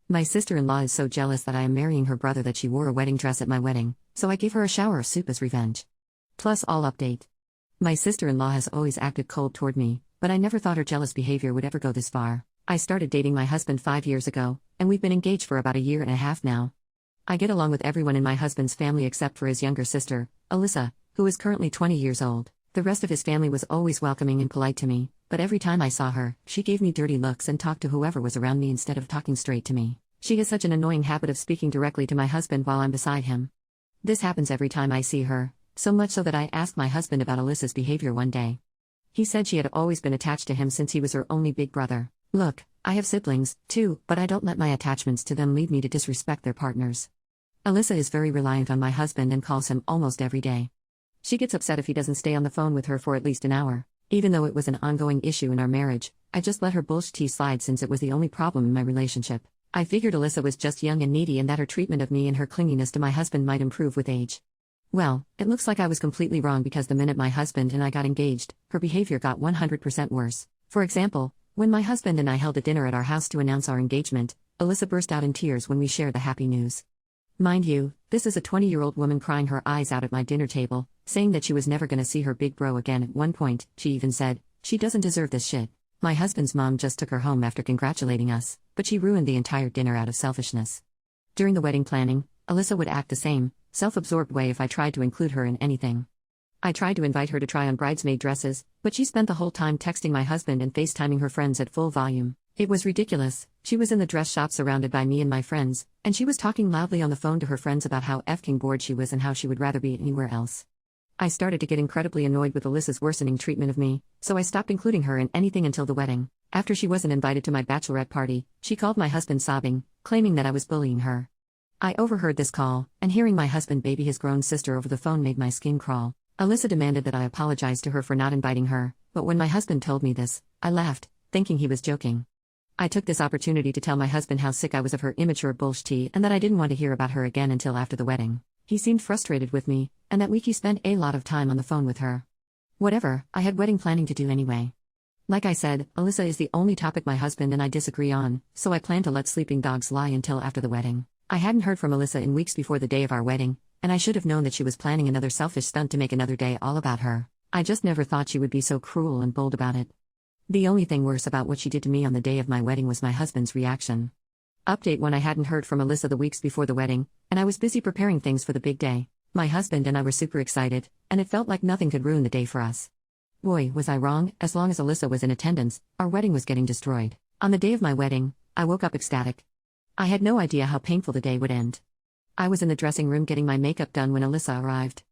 My sister-in-law is so jealous that I am marrying her brother that she wore a wedding dress at my wedding, so I gave her a shower of soup as revenge. Plus all update. My sister-in-law has always acted cold toward me, but I never thought her jealous behavior would ever go this far. I started dating my husband 5 years ago, and we've been engaged for about a year and a half now. I get along with everyone in my husband's family except for his younger sister, Alyssa, who is currently 20 years old. The rest of his family was always welcoming and polite to me, but every time I saw her, she gave me dirty looks and talked to whoever was around me instead of talking straight to me. She has such an annoying habit of speaking directly to my husband while I'm beside him. This happens every time I see her, so much so that I asked my husband about Alyssa's behavior one day. He said she had always been attached to him since he was her only big brother. Look, I have siblings, too, but I don't let my attachments to them lead me to disrespect their partners. Alyssa is very reliant on my husband and calls him almost every day. She gets upset if he doesn't stay on the phone with her for at least an hour. Even though it was an ongoing issue in our marriage, I just let her bullshit slide since it was the only problem in my relationship. I figured Alyssa was just young and needy and that her treatment of me and her clinginess to my husband might improve with age. Well, it looks like I was completely wrong because the minute my husband and I got engaged, her behavior got 100% worse. For example, when my husband and I held a dinner at our house to announce our engagement, Alyssa burst out in tears when we shared the happy news. Mind you, this is a 20-year-old woman crying her eyes out at my dinner table, saying that she was never gonna see her big bro again. At one point, she even said, "She doesn't deserve this shit." My husband's mom just took her home after congratulating us, but she ruined the entire dinner out of selfishness. During the wedding planning, Alyssa would act the same, self-absorbed way if I tried to include her in anything. I tried to invite her to try on bridesmaid dresses, but she spent the whole time texting my husband and FaceTiming her friends at full volume. It was ridiculous. She was in the dress shop surrounded by me and my friends, and she was talking loudly on the phone to her friends about how effing bored she was and how she would rather be anywhere else. I started to get incredibly annoyed with Alyssa's worsening treatment of me, so I stopped including her in anything until the wedding. After she wasn't invited to my bachelorette party, she called my husband sobbing, claiming that I was bullying her. I overheard this call, and hearing my husband baby his grown sister over the phone made my skin crawl. Alyssa demanded that I apologize to her for not inviting her, but when my husband told me this, I laughed, thinking he was joking. I took this opportunity to tell my husband how sick I was of her immature bullshit and that I didn't want to hear about her again until after the wedding. He seemed frustrated with me, and that week he spent a lot of time on the phone with her. Whatever, I had wedding planning to do anyway. Like I said, Alyssa is the only topic my husband and I disagree on, so I plan to let sleeping dogs lie until after the wedding. I hadn't heard from Alyssa in weeks before the day of our wedding, and I should have known that she was planning another selfish stunt to make another day all about her. I just never thought she would be so cruel and bold about it. The only thing worse about what she did to me on the day of my wedding was my husband's reaction. Update: when I hadn't heard from Alyssa the weeks before the wedding, and I was busy preparing things for the big day. My husband and I were super excited, and it felt like nothing could ruin the day for us. Boy, was I wrong. As long as Alyssa was in attendance, our wedding was getting destroyed. On the day of my wedding, I woke up ecstatic. I had no idea how painful the day would end. I was in the dressing room getting my makeup done when Alyssa arrived.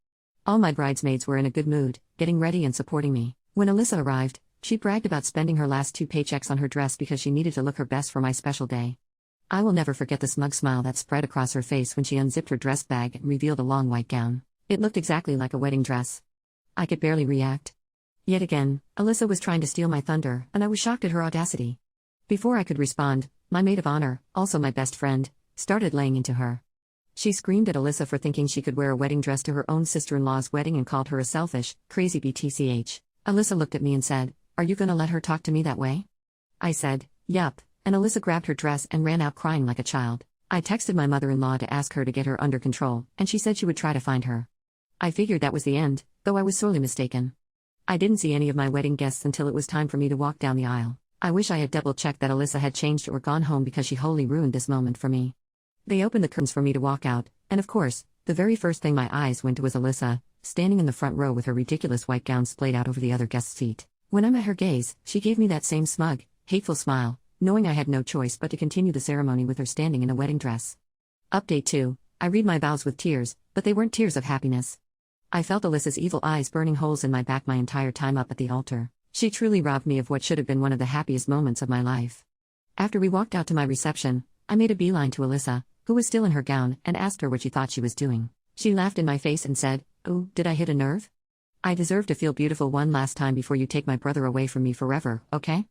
All my bridesmaids were in a good mood, getting ready and supporting me. When Alyssa arrived, she bragged about spending her last 2 paychecks on her dress because she needed to look her best for my special day. I will never forget the smug smile that spread across her face when she unzipped her dress bag and revealed a long white gown. It looked exactly like a wedding dress. I could barely react. Yet again, Alyssa was trying to steal my thunder, and I was shocked at her audacity. Before I could respond, my maid of honor, also my best friend, started laying into her. She screamed at Alyssa for thinking she could wear a wedding dress to her own sister-in-law's wedding and called her a selfish, crazy BTCH. Alyssa looked at me and said, "Are you gonna let her talk to me that way?" I said, "Yup," and Alyssa grabbed her dress and ran out crying like a child. I texted my mother-in-law to ask her to get her under control, and she said she would try to find her. I figured that was the end, though I was sorely mistaken. I didn't see any of my wedding guests until it was time for me to walk down the aisle. I wish I had double-checked that Alyssa had changed or gone home because she wholly ruined this moment for me. They opened the curtains for me to walk out, and of course, the very first thing my eyes went to was Alyssa, standing in the front row with her ridiculous white gown splayed out over the other guests' feet. When I met her gaze, she gave me that same smug, hateful smile, knowing I had no choice but to continue the ceremony with her standing in a wedding dress. Update 2: I read my vows with tears, but they weren't tears of happiness. I felt Alyssa's evil eyes burning holes in my back my entire time up at the altar. She truly robbed me of what should have been one of the happiest moments of my life. After we walked out to my reception, I made a beeline to Alyssa, who was still in her gown, and asked her what she thought she was doing. She laughed in my face and said, "Oh, did I hit a nerve? I deserve to feel beautiful one last time before you take my brother away from me forever, okay?"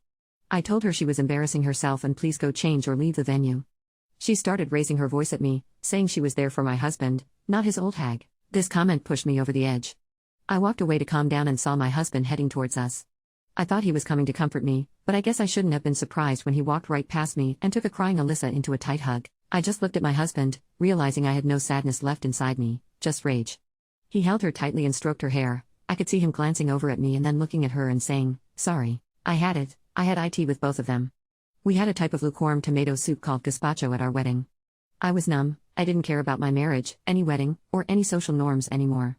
I told her she was embarrassing herself and please go change or leave the venue. She started raising her voice at me, saying she was there for my husband, not his old hag. This comment pushed me over the edge. I walked away to calm down and saw my husband heading towards us. I thought he was coming to comfort me, but I guess I shouldn't have been surprised when he walked right past me and took a crying Alyssa into a tight hug. I just looked at my husband, realizing I had no sadness left inside me, just rage. He held her tightly and stroked her hair. I could see him glancing over at me and then looking at her and saying, "Sorry." I had IT with both of them. We had a type of lukewarm tomato soup called gazpacho at our wedding. I was numb. I didn't care about my marriage, any wedding, or any social norms anymore.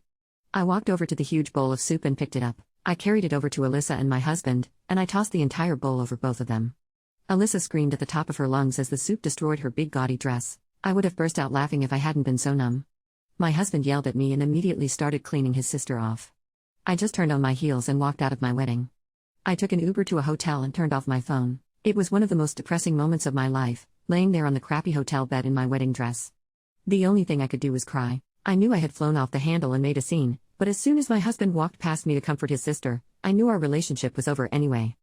I walked over to the huge bowl of soup and picked it up. I carried it over to Alyssa and my husband, and I tossed the entire bowl over both of them. Alyssa screamed at the top of her lungs as the soup destroyed her big gaudy dress. I would have burst out laughing if I hadn't been so numb. My husband yelled at me and immediately started cleaning his sister off. I just turned on my heels and walked out of my wedding. I took an Uber to a hotel and turned off my phone. It was one of the most depressing moments of my life, laying there on the crappy hotel bed in my wedding dress. The only thing I could do was cry. I knew I had flown off the handle and made a scene, but as soon as my husband walked past me to comfort his sister, I knew our relationship was over anyway.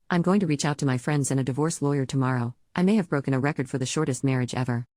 I'm going to reach out to my friends and a divorce lawyer tomorrow. I may have broken a record for the shortest marriage ever.